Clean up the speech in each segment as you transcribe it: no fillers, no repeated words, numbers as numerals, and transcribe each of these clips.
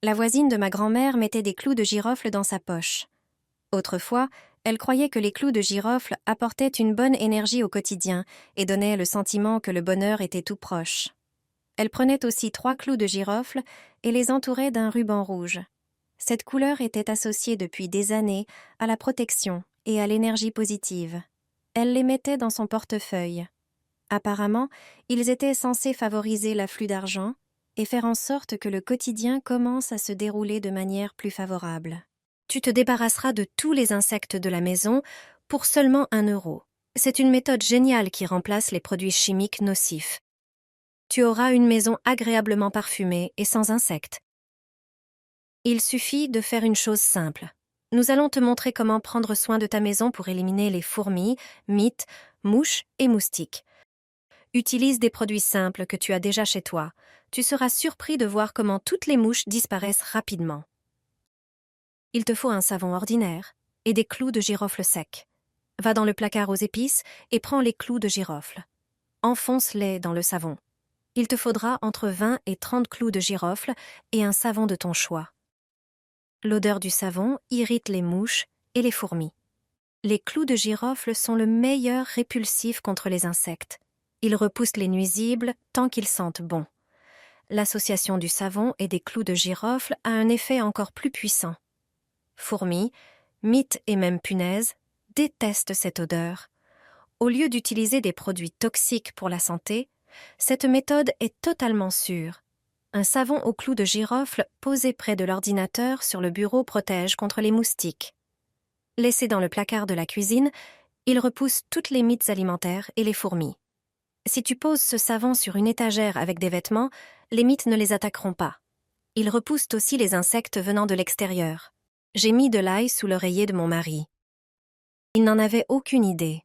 La voisine de ma grand-mère mettait des clous de girofle dans sa poche. Autrefois, elle croyait que les clous de girofle apportaient une bonne énergie au quotidien et donnaient le sentiment que le bonheur était tout proche. Elle prenait aussi 3 clous de girofle et les entourait d'un ruban rouge. Cette couleur était associée depuis des années à la protection et à l'énergie positive. Elle les mettait dans son portefeuille. Apparemment, ils étaient censés favoriser l'afflux d'argent et faire en sorte que le quotidien commence à se dérouler de manière plus favorable. Tu te débarrasseras de tous les insectes de la maison pour seulement 1 €. C'est une méthode géniale qui remplace les produits chimiques nocifs. Tu auras une maison agréablement parfumée et sans insectes. Il suffit de faire une chose simple. Nous allons te montrer comment prendre soin de ta maison pour éliminer les fourmis, mites, mouches et moustiques. Utilise des produits simples que tu as déjà chez toi. Tu seras surpris de voir comment toutes les mouches disparaissent rapidement. Il te faut un savon ordinaire et des clous de girofle secs. Va dans le placard aux épices et prends les clous de girofle. Enfonce-les dans le savon. Il te faudra entre 20 et 30 clous de girofle et un savon de ton choix. L'odeur du savon irrite les mouches et les fourmis. Les clous de girofle sont le meilleur répulsif contre les insectes. Ils repoussent les nuisibles tant qu'ils sentent bon. L'association du savon et des clous de girofle a un effet encore plus puissant. Fourmis, mites et même punaises détestent cette odeur. Au lieu d'utiliser des produits toxiques pour la santé, cette méthode est totalement sûre. Un savon aux clous de girofle posé près de l'ordinateur sur le bureau protège contre les moustiques. Laissé dans le placard de la cuisine, il repousse toutes les mites alimentaires et les fourmis. Si tu poses ce savon sur une étagère avec des vêtements, les mites ne les attaqueront pas. Ils repoussent aussi les insectes venant de l'extérieur. J'ai mis de l'ail sous l'oreiller de mon mari. Il n'en avait aucune idée.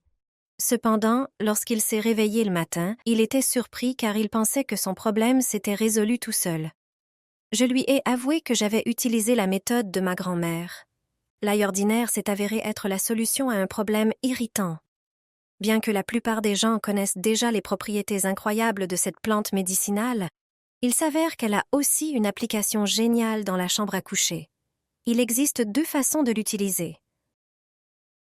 Cependant, lorsqu'il s'est réveillé le matin, il était surpris car il pensait que son problème s'était résolu tout seul. Je lui ai avoué que j'avais utilisé la méthode de ma grand-mère. L'ail ordinaire s'est avéré être la solution à un problème irritant. Bien que la plupart des gens connaissent déjà les propriétés incroyables de cette plante médicinale, il s'avère qu'elle a aussi une application géniale dans la chambre à coucher. Il existe 2 façons de l'utiliser.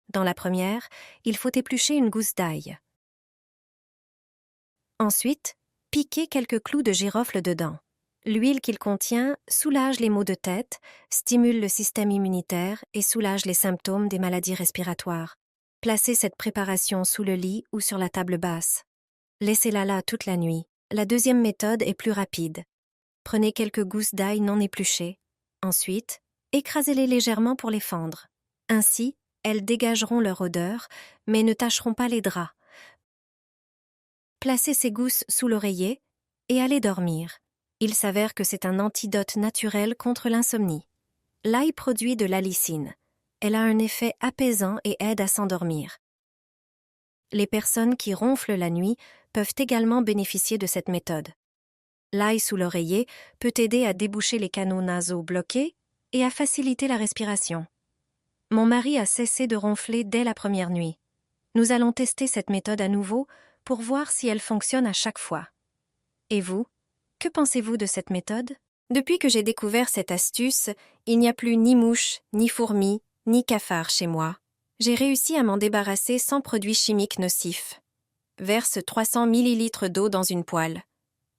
Dans la première, il faut éplucher une gousse d'ail. Ensuite, piquer quelques clous de girofle dedans. L'huile qu'il contient soulage les maux de tête, stimule le système immunitaire et soulage les symptômes des maladies respiratoires. Placez cette préparation sous le lit ou sur la table basse. Laissez-la là toute la nuit. La deuxième méthode est plus rapide. Prenez quelques gousses d'ail non épluchées. Ensuite, écrasez-les légèrement pour les fendre. Ainsi, elles dégageront leur odeur, mais ne tacheront pas les draps. Placez ces gousses sous l'oreiller et allez dormir. Il s'avère que c'est un antidote naturel contre l'insomnie. L'ail produit de l'allicine. Elle a un effet apaisant et aide à s'endormir. Les personnes qui ronflent la nuit peuvent également bénéficier de cette méthode. L'ail sous l'oreiller peut aider à déboucher les canaux nasaux bloqués et à faciliter la respiration. Mon mari a cessé de ronfler dès la première nuit. Nous allons tester cette méthode à nouveau pour voir si elle fonctionne à chaque fois. Et vous, que pensez-vous de cette méthode? Depuis que j'ai découvert cette astuce, il n'y a plus ni mouches, ni fourmis, ni cafards chez moi. J'ai réussi à m'en débarrasser sans produits chimiques nocifs. Verse 300 ml d'eau dans une poêle.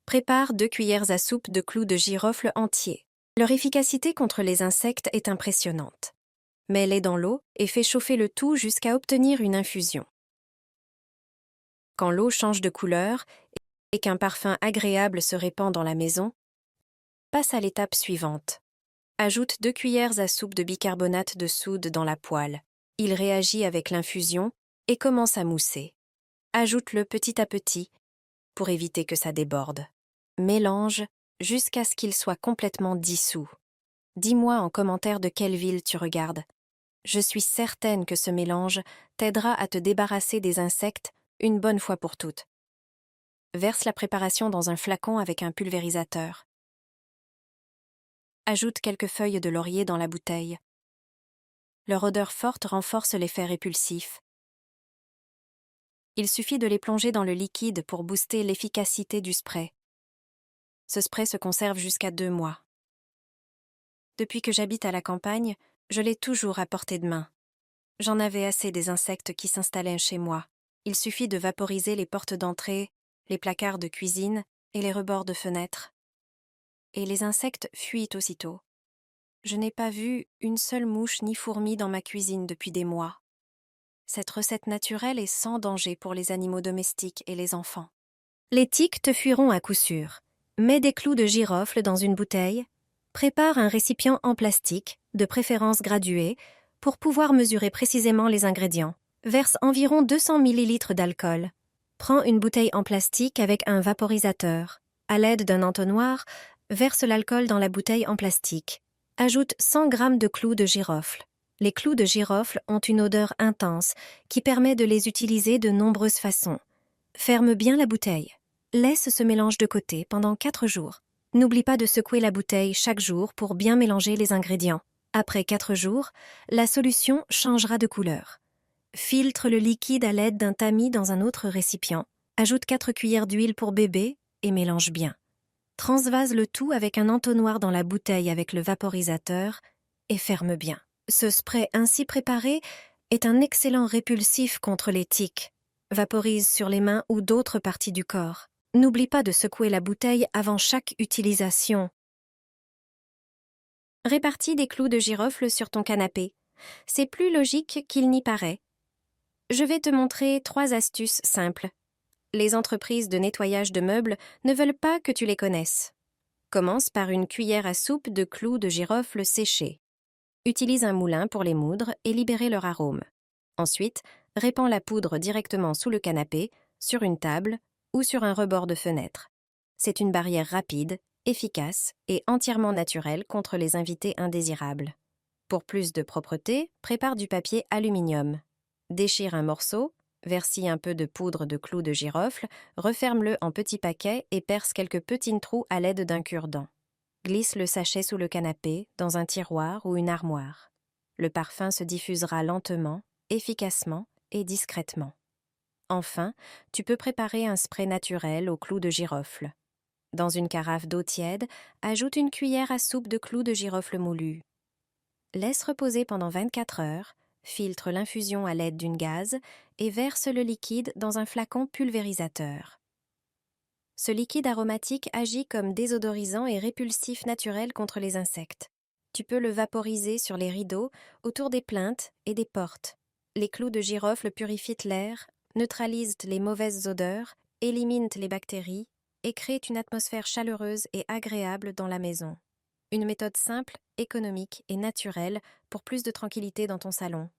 Prépare 2 cuillères à soupe de clous de girofle entiers. Leur efficacité contre les insectes est impressionnante. Mets-les dans l'eau et fais chauffer le tout jusqu'à obtenir une infusion. Quand l'eau change de couleur et qu'un parfum agréable se répand dans la maison, passe à l'étape suivante. Ajoute 2 cuillères à soupe de bicarbonate de soude dans la poêle. Il réagit avec l'infusion et commence à mousser. Ajoute-le petit à petit pour éviter que ça déborde. Mélange jusqu'à ce qu'il soit complètement dissous. Dis-moi en commentaire de quelle ville tu regardes. Je suis certaine que ce mélange t'aidera à te débarrasser des insectes une bonne fois pour toutes. Verse la préparation dans un flacon avec un pulvérisateur. Ajoute quelques feuilles de laurier dans la bouteille. Leur odeur forte renforce l'effet répulsif. Il suffit de les plonger dans le liquide pour booster l'efficacité du spray. Ce spray se conserve jusqu'à 2 mois. Depuis que j'habite à la campagne, je l'ai toujours à portée de main. J'en avais assez des insectes qui s'installaient chez moi. Il suffit de vaporiser les portes d'entrée, les placards de cuisine et les rebords de fenêtres. Et les insectes fuient aussitôt. Je n'ai pas vu une seule mouche ni fourmi dans ma cuisine depuis des mois. Cette recette naturelle est sans danger pour les animaux domestiques et les enfants. Les tiques te fuiront à coup sûr. Mets des clous de girofle dans une bouteille. Prépare un récipient en plastique, de préférence gradué, pour pouvoir mesurer précisément les ingrédients. Verse environ 200 ml d'alcool. Prends une bouteille en plastique avec un vaporisateur. À l'aide d'un entonnoir, verse l'alcool dans la bouteille en plastique. Ajoute 100 g de clous de girofle. Les clous de girofle ont une odeur intense qui permet de les utiliser de nombreuses façons. Ferme bien la bouteille. Laisse ce mélange de côté pendant 4 jours. N'oublie pas de secouer la bouteille chaque jour pour bien mélanger les ingrédients. Après 4 jours, la solution changera de couleur. Filtre le liquide à l'aide d'un tamis dans un autre récipient. Ajoute 4 cuillères d'huile pour bébé et mélange bien. Transvase le tout avec un entonnoir dans la bouteille avec le vaporisateur et ferme bien. Ce spray ainsi préparé est un excellent répulsif contre les tiques. Vaporise sur les mains ou d'autres parties du corps. N'oublie pas de secouer la bouteille avant chaque utilisation. Répartis des clous de girofle sur ton canapé. C'est plus logique qu'il n'y paraît. Je vais te montrer 3 astuces simples. Les entreprises de nettoyage de meubles ne veulent pas que tu les connaisses. Commence par une cuillère à soupe de clous de girofle séchés. Utilise un moulin pour les moudre et libérer leur arôme. Ensuite, répands la poudre directement sous le canapé, sur une table ou sur un rebord de fenêtre. C'est une barrière rapide, efficace et entièrement naturelle contre les invités indésirables. Pour plus de propreté, prépare du papier aluminium. Déchire un morceau, verse-y un peu de poudre de clous de girofle, referme-le en petits paquets et perce quelques petits trous à l'aide d'un cure-dent. Glisse le sachet sous le canapé, dans un tiroir ou une armoire. Le parfum se diffusera lentement, efficacement et discrètement. Enfin, tu peux préparer un spray naturel aux clous de girofle. Dans une carafe d'eau tiède, ajoute une cuillère à soupe de clous de girofle moulus. Laisse reposer pendant 24 heures, filtre l'infusion à l'aide d'une gaze et verse le liquide dans un flacon pulvérisateur. Ce liquide aromatique agit comme désodorisant et répulsif naturel contre les insectes. Tu peux le vaporiser sur les rideaux, autour des plinthes et des portes. Les clous de girofle purifient l'air, neutralisent les mauvaises odeurs, éliminent les bactéries et créent une atmosphère chaleureuse et agréable dans la maison. Une méthode simple, économique et naturelle pour plus de tranquillité dans ton salon.